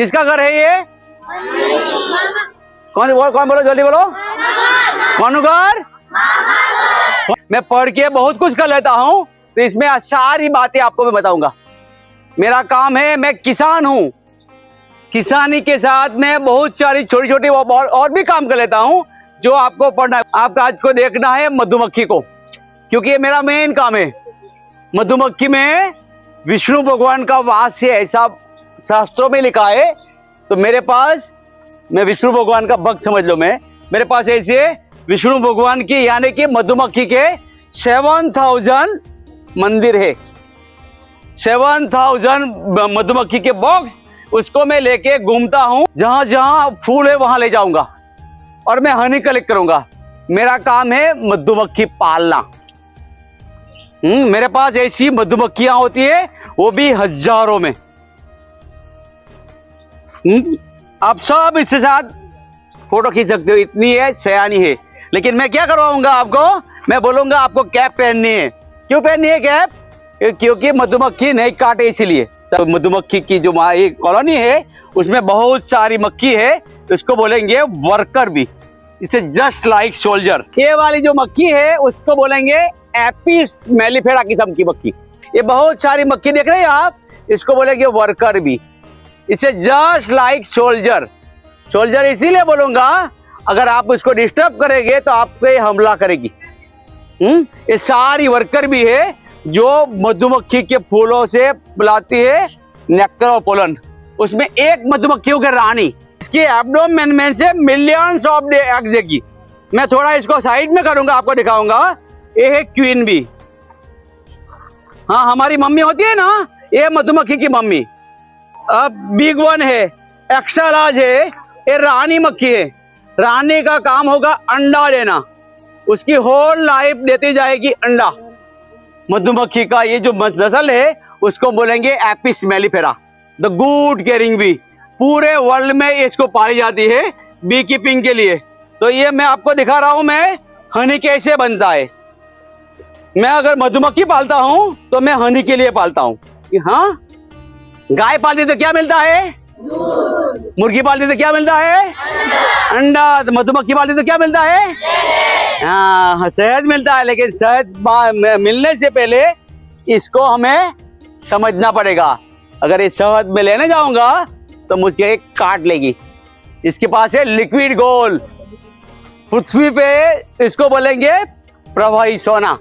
किसका घर है ये? कौन बोलो, जल्दी बोलो। कौन घर? मैं पढ़ के बहुत कुछ कर लेता हूँ, तो इसमें सारी बातें आपको मैं बताऊंगा। मेरा काम है, मैं किसान हूँ। किसानी के साथ में बहुत सारी छोटी छोटी और भी काम कर लेता हूँ, जो आपको पढ़ना है। आपको आज को देखना है मधुमक्खी को, क्योंकि ये मेरा मेन काम है। मधुमक्खी में विष्णु भगवान का वास है, ऐसा शास्त्रों में लिखा है। तो मेरे पास, मैं विष्णु भगवान का भक्त समझ लो, मेरे पास ऐसे विष्णु भगवान की यानी कि मधुमक्खी के 7000 मंदिर है। 7000 मधुमक्खी के बॉक्स, उसको मैं लेके घूमता हूँ। जहां जहां फूल है वहां ले जाऊंगा और मैं हनी कलेक्ट करूंगा। मेरा काम है मधुमक्खी पालना। मेरे पास ऐसी मधुमक्खियां होती है, वो भी हजारों में। आप सब इसके साथ फोटो खींच सकते हो, इतनी है, सयानी है। लेकिन मैं क्या करवाऊंगा आपको, मैं बोलूंगा आपको कैप पहननी है। क्यों पहननी है कैप? क्योंकि मधुमक्खी नहीं काटे, इसीलिए। तो मधुमक्खी की जो एक कॉलोनी है, उसमें बहुत सारी मक्खी है, तो इसको बोलेंगे वर्कर भी। इसे जस्ट लाइक सोल्जर। ये वाली जो मक्खी है, उसको बोलेंगे एपिस मेलिफेरा किस्म की मक्खी। ये बहुत सारी मक्खी देख रहे हैं आप, इसको बोलेंगे वर्कर भी। इसे जस्ट लाइक सोल्जर। सोल्जर इसीलिए बोलूंगा, अगर आप उसको डिस्टर्ब करेंगे तो आप पे हमला करेगी। ये सारी वर्कर भी है, जो मधुमक्खी के फूलों से बुलाती है नेक्टर और पोलन। उसमें एक मधुमक्खी होगी रानी, इसके एब्डोमेन में से मिलियंस ऑफ एग्स देगी। मैं थोड़ा इसको साइड में करूंगा, आपको दिखाऊंगा। ये है क्वीन बी। हाँ, हमारी मम्मी होती है ना, ये मधुमक्खी की मम्मी। अब बिग वन है, एक्स्ट्रा लार्ज है, ये रानी मक्खी है। रानी का काम होगा अंडा देना, उसकी होल लाइफ देती जाएगी अंडा। मधुमक्खी का ये जो नस्ल है, उसको बोलेंगे एपिस मेलिफेरा, द गुड केयरिंग बी। पूरे वर्ल्ड में इसको पाली जाती है बी कीपिंग के लिए। तो ये मैं आपको दिखा रहा हूं, मैं हनी कैसे बनता है। मैं अगर मधुमक्खी पालता हूं तो मैं हनी के लिए पालता हूं कि हाँ, गाय पालती तो क्या मिलता है? मुर्गी पालती तो क्या मिलता है? अंडा। तो मधुमक्खी पालती तो क्या मिलता है? हाँ, शहद मिलता है। लेकिन शहद मिलने से पहले इसको हमें समझना पड़ेगा। अगर इस शहद में लेने जाऊंगा तो मुझे काट लेगी। इसके पास है लिक्विड गोल्ड। पृथ्वी पे इसको बोलेंगे प्रवाही सोना।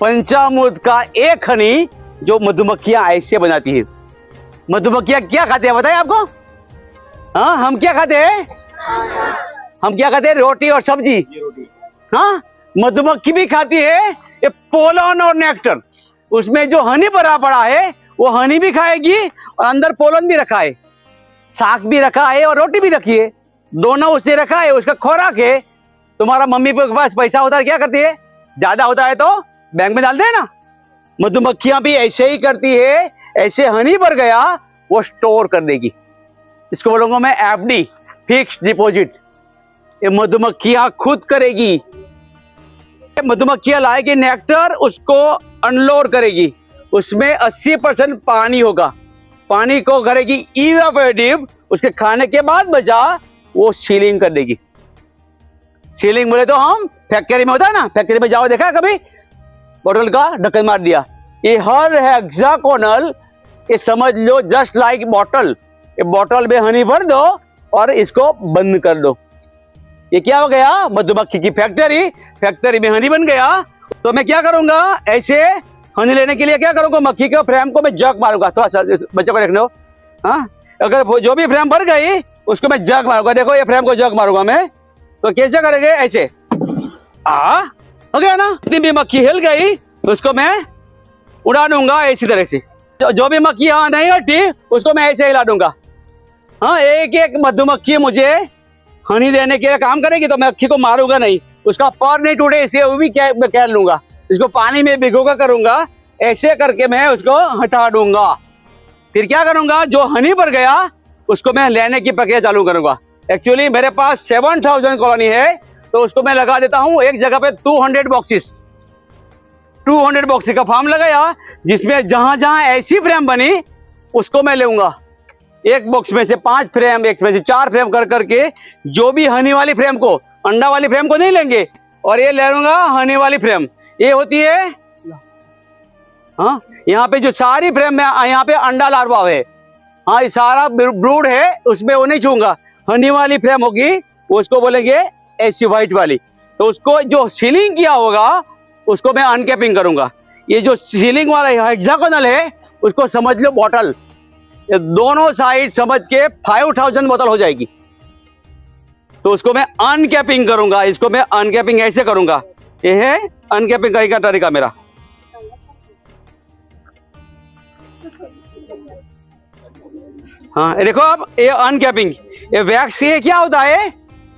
पंचामृत का एक हनी जो मधुमक्खियां ऐसे बनाती है। मधुमक्खियां क्या खाते हैं बताए आपको? हाँ, हम क्या खाते हैं? हम क्या खाते हैं? रोटी और सब्जी। हाँ, मधुमक्खी भी खाती है ये पोलन और नेक्टर। उसमें जो हनी भरा पड़ा है, वो हनी भी खाएगी और अंदर पोलन भी रखा है, साग भी रखा है और रोटी भी रखी है। दोनों उससे रखा है, उसका खुराक है। तुम्हारा मम्मी के पास पैसा होता है, क्या करती है? ज्यादा होता है तो बैंक में डालते हैं ना। मधुमक्खियां भी ऐसे ही करती है। ऐसे हनी भर गया, वो स्टोर कर देगी। इसको बोलूंगा मैं एफडी, फिक्स्ड डिपॉजिट। ये मधुमक्खियां खुद करेगी। मधुमक्खियां लाएगी नेक्टर, उसको अनलोड करेगी। उसमें 80% पानी होगा। पानी को करेगी इवेपोरेटिव। उसके खाने के बाद बचा वो सीलिंग कर देगी। सीलिंग बोले तो हम फैक्ट्री में होता है ना, फैक्ट्री में जाओ, देखा कभी? बोतल का ढक्कन मार दिया। ये हर हेक्सागोनल, ये समझ लो जस्ट लाइक बॉटल। ये बॉटल में हनी भर दो और इसको बंद कर दो। ये क्या हो गया? मधुमक्खी की फैक्ट्री। फैक्ट्री में हनी बन गया। तो मैं क्या करूंगा, ऐसे हनी लेने के लिए क्या करूंगा, मक्खी के फ्रेम को मैं जग मारूंगा। थोड़ा सा बच्चों को देखने हो। हाँ, अगर जो भी फ्रेम भर गई उसको मैं जग मारूंगा। देखो, ये फ्रेम को जग मारूंगा मैं। तो कैसे करेंगे? ऐसे हो गया ना। इतनी भी मक्खी हिल गई उसको मैं उड़ा दूंगा इसी तरह से। जो भी मक्खी यहाँ नहीं हटी उसको मैं ऐसे हिला दूंगा। हाँ, एक एक मधुमक्खी मुझे हनी देने के लिए काम करेगी, तो मैं मक्खी को मारूंगा नहीं। उसका पर नहीं टूटे इसे वो भी कह लूंगा। इसको पानी में भिगोकर करूंगा। ऐसे करके मैं उसको हटा दूंगा। फिर क्या करूंगा, जो हनी भर गया उसको मैं लेने की प्रक्रिया चालू करूंगा। एक्चुअली मेरे पास 7000 कॉलोनी है, तो उसको मैं लगा देता हूं एक जगह पे 200 बॉक्सेस। 200 बॉक्सेस का फार्म लगाया, जिसमें जहां जहां ऐसी फ्रेम बनी उसको मैं लूंगा। एक बॉक्स में से 5 फ्रेम, एक में से 4 फ्रेम कर करके, जो भी हनी वाली फ्रेम को, अंडा वाली फ्रेम को नहीं लेंगे, और ये ले लूंगा हनी वाली फ्रेम। ये होती है, हाँ, यहाँ पे जो सारी फ्रेम में यहाँ पे अंडा लार्वा है, हाँ, ये सारा ब्रूड है, उसमें वो नहीं छूंगा। हनी वाली फ्रेम होगी, उसको बोलेंगे ऐसी व्हाइट वाली। तो उसको जो सीलिंग किया होगा उसको मैं अनकैपिंग करूंगा। ये जो सीलिंग वाला हेक्सागोनल है उसको समझ लो बॉटल, ये दोनों साइड समझ के 5000 बोतल हो जाएगी। तो उसको मैं अनकैपिंग करूंगा। इसको मैं अनकैपिंग ऐसे करूंगा, ये है अनकैपिंग करने का तरीका मेरा। हाँ, देखो अब ये अनकैपिंग, ये वैक्स, ये क्या होता है,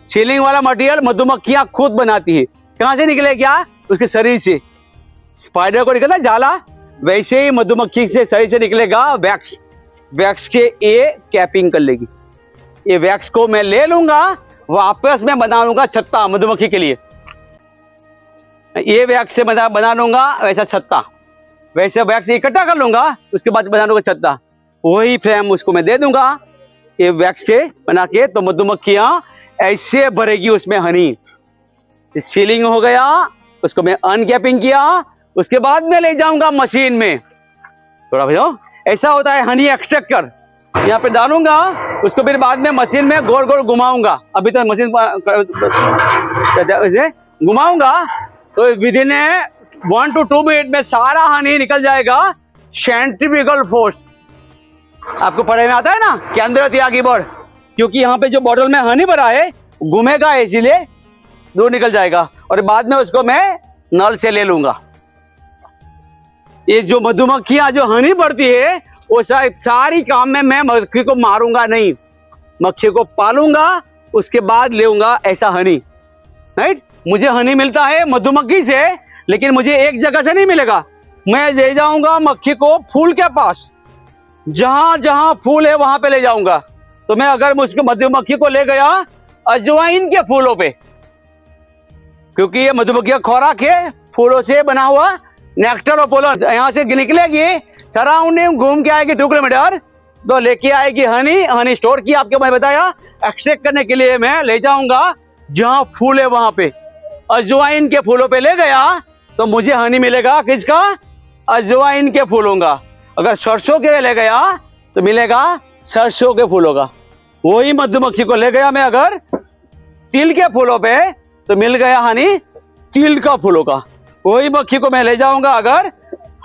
सीलिंग वाला मटेरियल मधुमक्खियां खुद बनाती है। कहां से निकले, क्या, उसके शरीर से। स्पाइडर को निकलता है जाला, वैसे ही मधुमक्खी से शरीर से निकलेगा वैक्स। वैक्स के ये कैपिंग कर लेगी। ये वैक्स को मैं ले लूंगा, वापस मैं बना लूंगा छत्ता मधुमक्खी के लिए। ये वैक्स से बना लूंगा वैसा छत्ता, वैसे वैक्स इकट्ठा कर लूंगा, उसके बाद बना लूंगा छत्ता। वही फ्रेम उसको मैं दे दूंगा ये वैक्स के बना के, तो मधुमक्खियां ऐसे भरेगी उसमें हनी। सीलिंग हो गया, उसको मैं अनकैपिंग किया, उसके बाद मैं ले जाऊंगा मशीन में। थोड़ा भैया ऐसा होता है हनी एक्सट्रैक्टर, यहाँ पे डालूंगा, उसको फिर बाद में मशीन में गोल गोल घुमाऊंगा। अभी तो मशीन घुमाऊंगा तो विद इन 1 to 2 मिनट में सारा हनी निकल जाएगा। सेंट्रीफ्यूगल फोर्स आपको पढ़ाई में आता है ना, केंद्रीय कीबोर्ड, क्योंकि यहाँ पे जो बॉटल में हनी भरा है घूमेगा, इसीलिए दूर निकल जाएगा। और बाद में उसको मैं नल से ले लूंगा। ये जो मधुमक्खियां जो हनी भरती है वो सारी काम में मैं मक्खी को मारूंगा नहीं, मक्खी को पालूंगा, उसके बाद लेऊंगा ऐसा हनी। राइट, मुझे हनी मिलता है मधुमक्खी से, लेकिन मुझे एक जगह से नहीं मिलेगा। मैं ले जाऊंगा मक्खी को फूल के पास, जहां जहां फूल है वहां पे ले जाऊंगा। तो मैं अगर मुझको मधुमक्खी को ले गया अजवाइन के फूलों पे, क्योंकि ये मधुमक्खी का खुराक है फूलों से बना हुआ नेक्टर और पोलन, यहाँ से निकलेगी, सराउंडिंग घूम के आएगी 2 किलोमीटर, तो लेके आएगी हनी। हनी स्टोर किया, आपको मैं बताया, एक्सट्रैक्ट करने के लिए मैं ले जाऊंगा जहां फूल है वहां पे। अजवाइन के फूलों पे ले गया तो मुझे हनी मिलेगा, किसका, अजवाइन के फूलों का। अगर सरसों के ले गया तो मिलेगा सरसों के फूलों का। वही मधुमक्खी को ले गया मैं अगर तिल के फूलों पे, तो मिल गया हनी तिल का फूलों का। वही मक्खी को मैं ले जाऊंगा अगर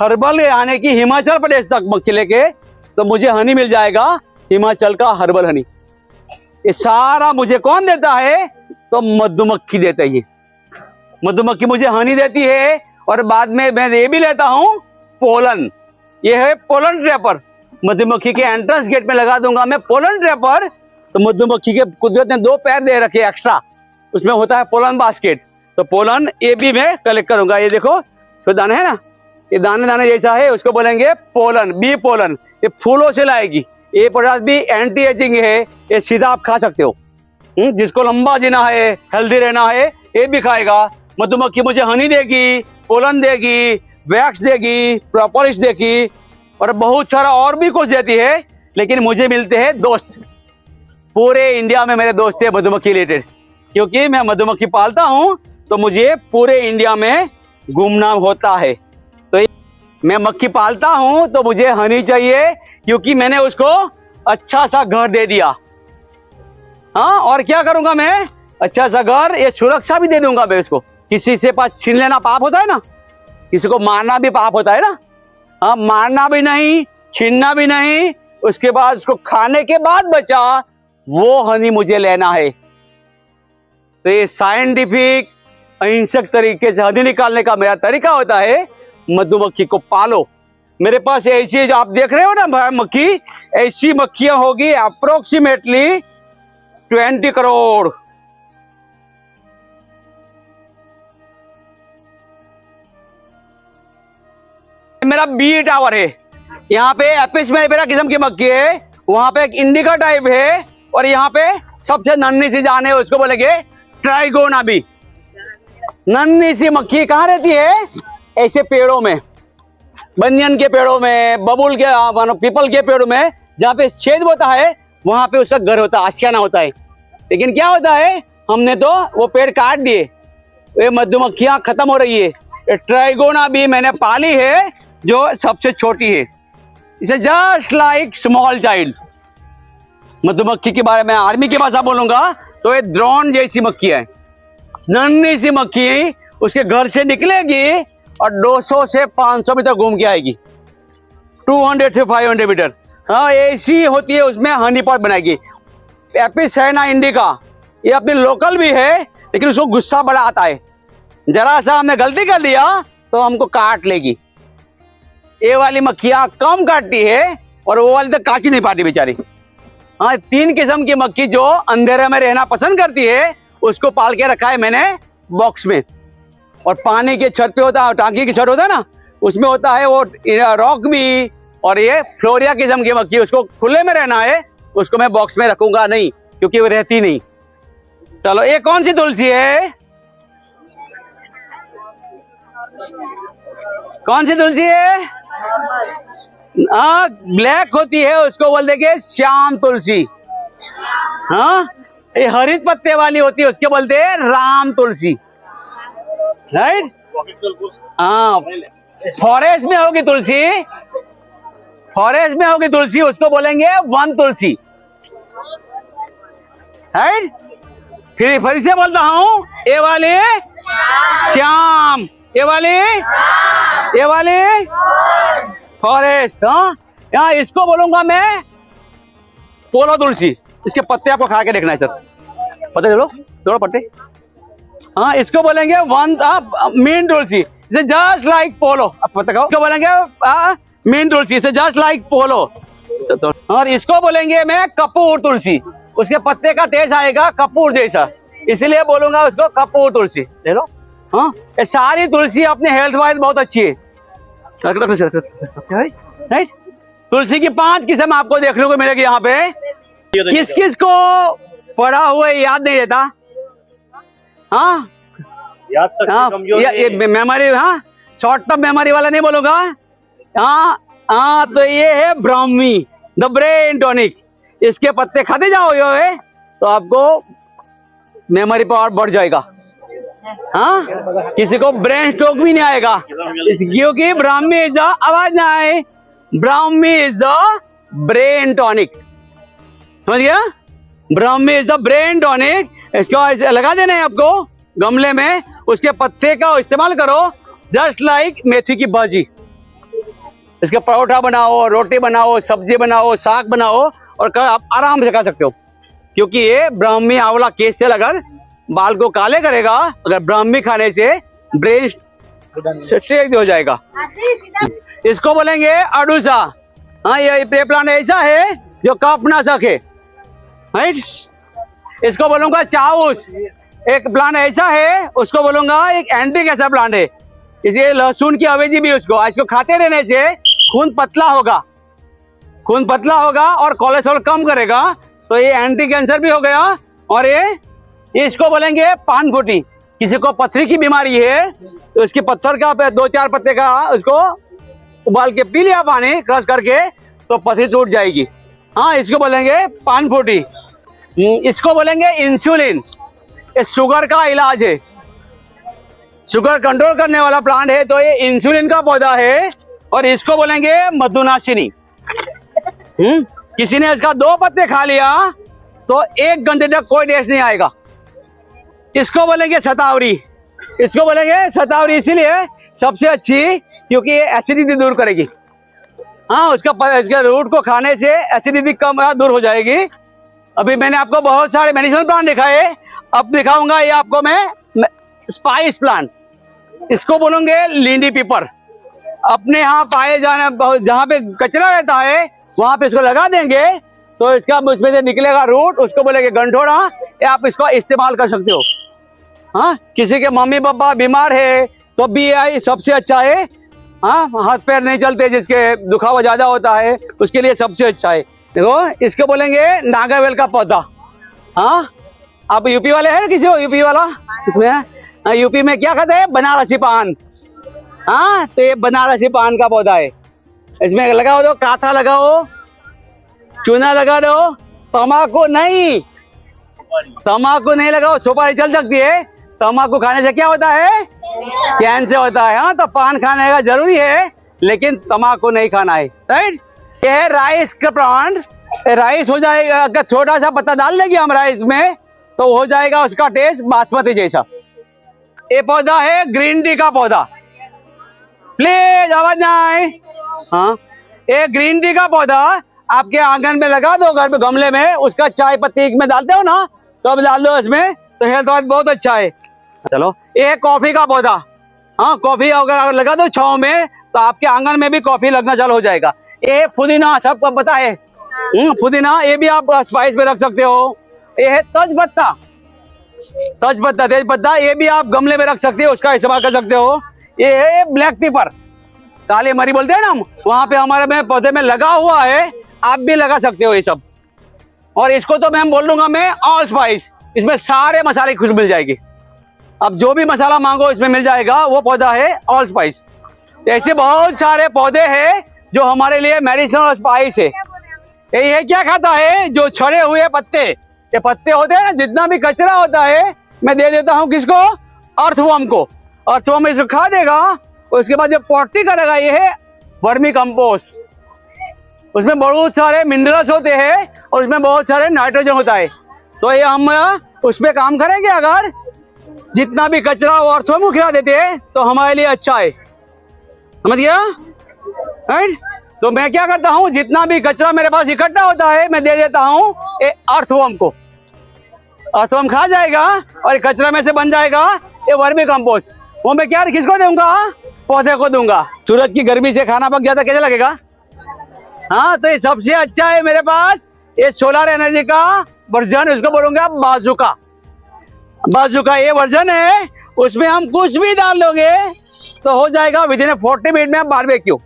हर्बल यानी कि हिमाचल प्रदेश तक मक्खी लेके, तो मुझे हनी मिल जाएगा हिमाचल का हर्बल हनी। ये सारा मुझे कौन देता है, तो मधुमक्खी देता है। मधुमक्खी मुझे हनी देती है, और बाद में मैं ये भी लेता हूँ पोलन। ये है पोलन ट्रैपर, मधुमक्खी के एंट्रेंस गेट में लगा दूंगा मैं पोलन ट्रैपर। तो मधुमक्खी के कुदरत ने 2 पैर दे रखे एक्स्ट्रा, उसमें होता है पोलन बास्केट। तो पोलन ये भी मैं कलेक्ट करूंगा। ये देखो जो दाने है ना, ये दाने दाने जैसा है, उसको बोलेंगे पोलन, बी पोलन। ये फूलों से लाएगी। ये प्रोडक्ट भी एंटी एजिंग है, ये सीधा आप खा सकते हो। जिसको लंबा जीना है, हेल्दी रहना है, ये भी खाएगा। मधुमक्खी मुझे हनी देगी, पोलन देगी, वैक्स देगी, प्रोपोलिस देगी, और बहुत सारा और भी कुछ देती है। लेकिन मुझे मिलते हैं दोस्त, पूरे इंडिया में मेरे दोस्त है मधुमक्खी रिलेटेड, क्योंकि मैं मधुमक्खी पालता हूँ, तो मुझे पूरे इंडिया में घूमना होता है। तो मैं मक्खी पालता हूँ तो मुझे हनी चाहिए, क्योंकि मैंने उसको अच्छा सा घर दे दिया। हाँ, और क्या करूंगा मैं, अच्छा सा घर, ये सुरक्षा भी दे दूंगा मैं उसको। किसी से पास छीन लेना पाप होता है ना, किसी को मारना भी पाप होता है ना। हाँ, मारना भी नहीं, छीनना भी नहीं, उसके बाद उसको खाने के बाद बचा वो हनी मुझे लेना है। तो ये साइंटिफिक अहिंसक तरीके से हनी निकालने का मेरा तरीका होता है, मधुमक्खी को पालो। मेरे पास ऐसी जो आप देख रहे हो ना मक्खी, ऐसी मक्खियां होगी अप्रोक्सीमेटली 20 करोड़। मेरा बी टावर है, यहाँ पे एपिस में मेरा किस्म की मक्खी है, वहां पे एक इंडिका टाइप है, और यहाँ पे सबसे नन्ही सी जान है, उसको बोलेंगे ट्राइगोना बी। नन्ही सी मक्खी कहाँ रहती है, ऐसे पेड़ों में, बनियन के पेड़ों में, बबुल के, पीपल के पेड़ों में जहाँ पे छेद होता है वहां पे उसका घर होता है, आशियाना होता है। लेकिन क्या होता है, हमने तो वो पेड़ काट दिए, ये मधुमक्खियां खत्म हो रही है। ये ट्राइगोना भी मैंने पाली है जो सबसे छोटी है, इसे जस्ट लाइक स्मॉल चाइल्ड। मधुमक्खी के बारे में आर्मी की भाषा बोलूंगा तो ये ड्रोन जैसी मक्खी है, नन्ही सी मक्खी उसके घर से निकलेगी और 200 से 500 मीटर घूम के आएगी, 200 से 500 मीटर। हाँ, ऐसी होती है, उसमें हनी पॉट बनाएगी। एपिसेना इंडिका ये अपनी लोकल भी है, लेकिन उसको गुस्सा बड़ा आता है, जरा सा हमने गलती कर लिया तो हमको काट लेगी। ये वाली मक्खियां कम काटती है और वो वाली तो काट ही नहीं पाती बेचारी। हाँ, 3 किस्म की मक्खी जो अंधेरे में रहना पसंद करती है उसको पाल के रखा है मैंने बॉक्स में। और पानी के छत पे होता है, टांकी की छत होता है ना, उसमें होता है वो रॉक भी। और ये फ्लोरिया किस्म की मक्खी, उसको खुले में रहना है, उसको मैं बॉक्स में रखूंगा नहीं क्योंकि वो रहती नहीं। चलो, ये कौन सी तुलसी है? कौन सी तुलसी है? हाँ, ब्लैक होती है, उसको बोल देंगे श्याम तुलसी। हाँ, ये हरित पत्ते वाली होती है, उसके बोलते हैं राम तुलसी, राइट? हाँ, फॉरेस्ट में होगी तुलसी, फॉरेस्ट में होगी तुलसी, उसको बोलेंगे वन तुलसी, राइट? फिर से बोलता हूँ, ये वाली श्याम, ये वाली फॉरेस्ट। हाँ, यहाँ इसको बोलूंगा मैं पोलो तुलसी। इसके पत्ते आपको खा के देखना है सर, पत्ते चलो थोड़ा पत्ते। हाँ, इसको बोलेंगे वन मीन तुलसी, जस्ट लाइक पोलो। अब पता कहो, इसको बोलेंगे मीन तुलसी, जस्ट लाइक पोलो। और इसको बोलेंगे मैं कपूर तुलसी, उसके पत्ते का तेज आएगा कपूर जैसा, इसलिए बोलूंगा उसको कपूर तुलसी। ले लो। हाँ, ये सारी तुलसी अपने हेल्थ वाइज बहुत अच्छी है, राइट? तुलसी की 5 किस्म आपको देखने को मिलेगी यहाँ पे। किस किस को पढ़ा हुआ याद नहीं रहता? हाँ, याद शक्ति मेमोरी, हाँ, शॉर्ट टर्म मेमोरी वाला नहीं बोलूंगा। हाँ, तो ये है ब्राह्मी, द ब्रेन टॉनिक। इसके पत्ते खाते जाओगे तो आपको मेमोरी पावर बढ़ जाएगा। हाँ, किसी को ब्रेन स्ट्रोक भी नहीं आएगा, क्योंकि ब्राह्मी इज आवाज ना आए, Brahmi is the brain tonic. समझ गया? Brahmi is the brain tonic. इसको लगा देना है आपको गमले में, उसके पत्ते का इस्तेमाल करो जस्ट लाइक मेथी की भाजी। इसके परोठा बनाओ, रोटी बनाओ, सब्जी बनाओ, साग बनाओ और आप आराम से खा सकते हो, क्योंकि ये ब्राह्मी आंवला केस से अगर बाल को काले करेगा, अगर ब्राह्मी खाने से ब्रेन स्ट्रेट हो जाएगा। इसको बोलेंगे अडूसा। हाँ, ये प्लांट ऐसा है जो कफनाशक है, राइट? इसको बोलूंगा चाउस। एक प्लांट ऐसा है, उसको बोलूंगा एक एंटी कैंसर प्लांट है। इसे लहसुन की अवेजी भी इसको खाते रहने से खून पतला होगा, खून पतला होगा और कोलेस्ट्रॉल कम करेगा, तो ये एंटी कैंसर भी हो गया। और ये इसको बोलेंगे पान फूटी। किसी को पथरी की बीमारी है तो इसके पत्थर का 2-4 पत्ते का उसको उबाल के पी लिया पानी क्रश करके, तो पथरी टूट जाएगी। हाँ, इसको बोलेंगे पान फूटी। इसको बोलेंगे इंसुलिन। ये शुगर का इलाज है, शुगर कंट्रोल करने वाला प्लांट है, तो ये इंसुलिन का पौधा है। और इसको बोलेंगे मधुनाशिनी। किसी ने इसका 2 पत्ते खा लिया तो 1 घंटे तक कोई टेस्ट नहीं आएगा। इसको बोलेंगे शतावरी। इसको बोलेंगे शतावरी इसीलिए सबसे अच्छी, क्योंकि ये एसिडिटी दूर करेगी। हाँ, इसके रूट को खाने से एसिडिटी कम दूर हो जाएगी। अभी मैंने आपको बहुत सारे मेडिसिनल प्लांट दिखाए, अब दिखाऊंगा ये आपको मैं स्पाइस प्लांट। इसको बोलेंगे लींडी पीपर। अपने यहाँ पाए जाने, जहाँ पे कचरा रहता है वहां पे इसको लगा देंगे तो इसका उसमें से निकलेगा रूट, उसको बोलेंगे गंठोड़ा। या आप इसको इस्तेमाल कर सकते हो। हाँ, किसी के मम्मी पापा बीमार है तो भी ये सबसे अच्छा है। हाँ, हाथ पैर नहीं चलते, जिसके दुखावा ज्यादा होता है, उसके लिए सबसे अच्छा है। देखो, इसको बोलेंगे नागावेल का पौधा। हाँ, आप यूपी वाले हैं? किसी को यूपी वाला इसमें? यूपी में क्या कहते हैं? बनारसी पान। हाँ, तो ये बनारसी पान का पौधा है। इसमें लगाओ तो काथा लगाओ, चूना लगा दो, तम्बाकू नहीं, तम्बाकू नहीं लगाओ, सुपारी चल सकती है। तम्बाकू खाने से क्या होता है? कैंसर होता है। हाँ, तो पान खाने का जरूरी है, लेकिन तम्बाकू नहीं खाना है, राइट। ये है राइस का प्लांट। राइस हो जाएगा, अगर छोटा सा पत्ता डाल देंगे हम राइस में तो हो जाएगा उसका टेस्ट बासमती जैसा। ये पौधा है ग्रीन टी का पौधा, प्लीज आवाज ना आए। हाँ, ये ग्रीन टी का पौधा आपके आंगन में लगा दो, घर में गमले में, उसका चाय पत्ती में डालते हो ना, तो अब डाल दो इसमें, तो हेल्थ वाइज बहुत अच्छा है। चलो, ये कॉफी का पौधा। हाँ, कॉफी अगर लगा दो छांव में तो आपके आंगन में भी कॉफी लगना चालू हो जाएगा। ये पुदीना, सबको पता है पुदीना, ये भी आप स्पाइस में रख सकते हो। ये है तेज पत्ता, तेज पत्ता, ये भी आप गमले में रख सकते हो, उसका इस्तेमाल कर सकते हो। ये है ब्लैक पेपर, काले मरी बोलते हैं ना हम, वहां पे हमारे में पौधे में लगा हुआ है, आप भी लगा सकते हो ये सब। और इसको तो मैं बोल दूंगा मैं ऑल स्पाइस, इसमें सारे मसाले की खुशबू मिल जाएगी। अब जो भी मसाला मांगो इसमें मिल जाएगा, वो पौधा है ऑल स्पाइस। ऐसे बहुत सारे पौधे हैं जो हमारे लिए मेडिसिनल स्पाइस है। ये क्या खाता है? जो छड़े हुए पत्ते, ये पत्ते होते हैं ना, जितना भी कचरा होता है मैं दे देता हूँ किसको? अर्थवर्म को। अर्थवर्म इसको खा देगा, उसके बाद जो पॉटी करेगा, ये है वर्मी कंपोस्ट। उसमें बहुत सारे मिनरल्स होते हैं और उसमें बहुत सारे नाइट्रोजन होता है। तो ये हम उस पर काम करेंगे, अगर जितना भी कचरा वो अर्थवर्म को खिला देते हैं तो हमारे लिए अच्छा है, समझ गया? राइट। तो मैं क्या करता हूँ, जितना भी कचरा मेरे पास इकट्ठा होता है मैं दे देता हूँ ये अर्थवर्म को। अर्थवर्म खा जाएगा और कचरा में से बन जाएगा ये वर्मी कंपोस्ट। वो मैं क्या किसको दूंगा? पौधे को दूंगा। सूरज की गर्मी से खाना पक जाता, कैसा लगेगा? हाँ, तो ये सबसे अच्छा है मेरे पास ये सोलर एनर्जी का वर्जन, इसको बोलूंगा बाजुका। बाजुका ये वर्जन है, उसमें हम कुछ भी डाल दोगे तो हो जाएगा विदिन 40 मिनट में बारबेक्यू।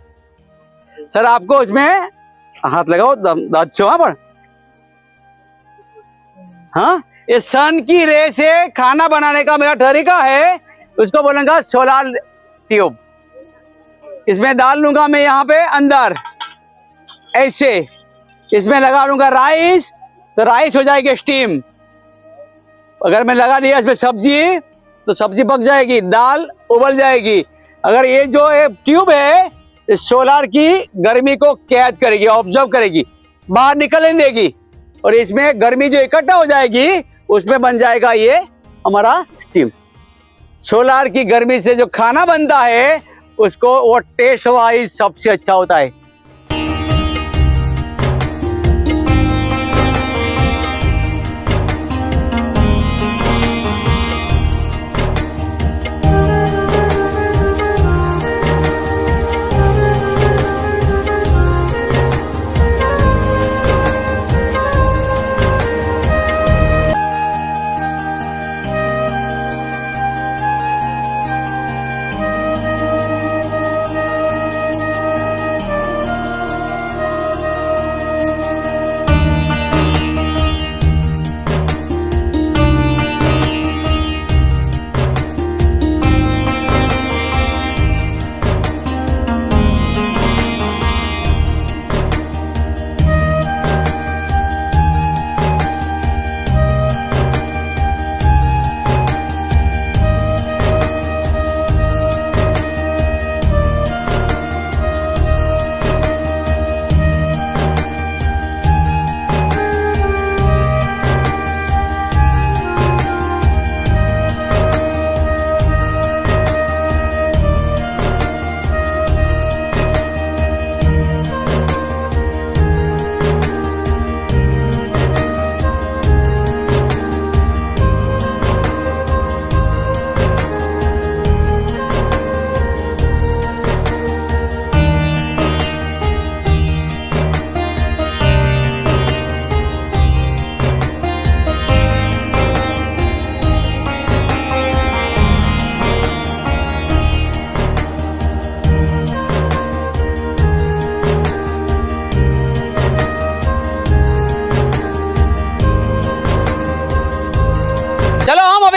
सर आपको उसमें हाथ लगाओ, वहाँ पर। हाँ, ये सन की रे से खाना बनाने का मेरा तरीका है, उसको बोलूंगा सोलर ट्यूब। इसमें डाल लूंगा मैं यहाँ पे अंदर ऐसे, इसमें लगा लूंगा राइस, तो राइस हो जाएगी स्टीम। अगर मैं लगा दिया इसमें सब्जी तो सब्जी पक जाएगी, दाल उबल जाएगी। अगर ये जो ट्यूब है सोलर की गर्मी को कैद करेगी, ऑब्जर्व करेगी, बाहर निकलने देगी, और इसमें गर्मी जो इकट्ठा हो जाएगी उसमें बन जाएगा ये हमारा स्टीम। सोलर की गर्मी से जो खाना बनता है उसको वो टेस्ट वाइज सबसे अच्छा होता है।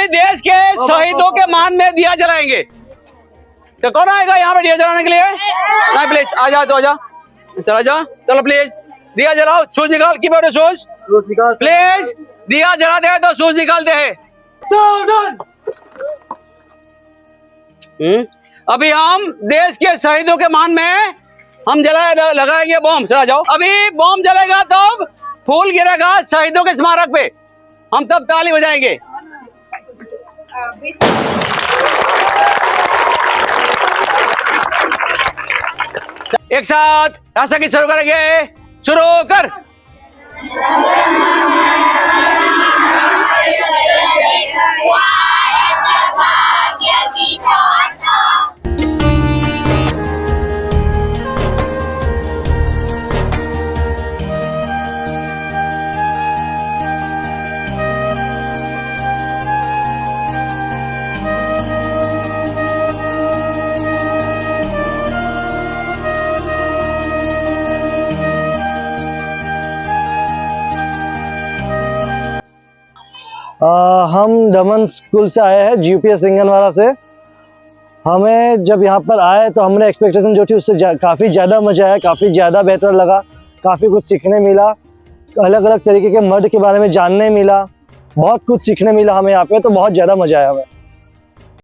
देश के शहीदों के मान में दिया जलाएंगे। तो कौन आएगा यहाँ पे दिया जलाने के लिए? नहीं प्लीज, आ जाओ, तो आ जाओ, चला जाओ, चलो प्लीज। दिया जलाओ, शूज निकाल, की बोलो शूज निकाल प्लीज। दिया जला दे तो शूज निकालते हैं। अभी हम देश के शहीदों के मान में हम लगाएंगे बॉम्ब। चला जाओ, अभी बॉम्ब जलेगा तब फूल गिरेगा शहीदों के स्मारक पे, हम तब ताली बजाएंगे। एक साथ रास्ता की शुरू करेंगे, शुरू कर। हम दमन स्कूल से आए हैं, जीपीएस सिंगनवाला से। हमें जब यहाँ पर आए तो हमने एक्सपेक्टेशन जो थी उससे काफ़ी ज़्यादा मज़ा आया, काफ़ी ज़्यादा बेहतर लगा, काफ़ी कुछ सीखने मिला, अलग अलग तरीके के मर्द के बारे में जानने मिला, बहुत कुछ सीखने मिला हमें यहाँ पे, तो बहुत ज़्यादा मज़ा आया हमें।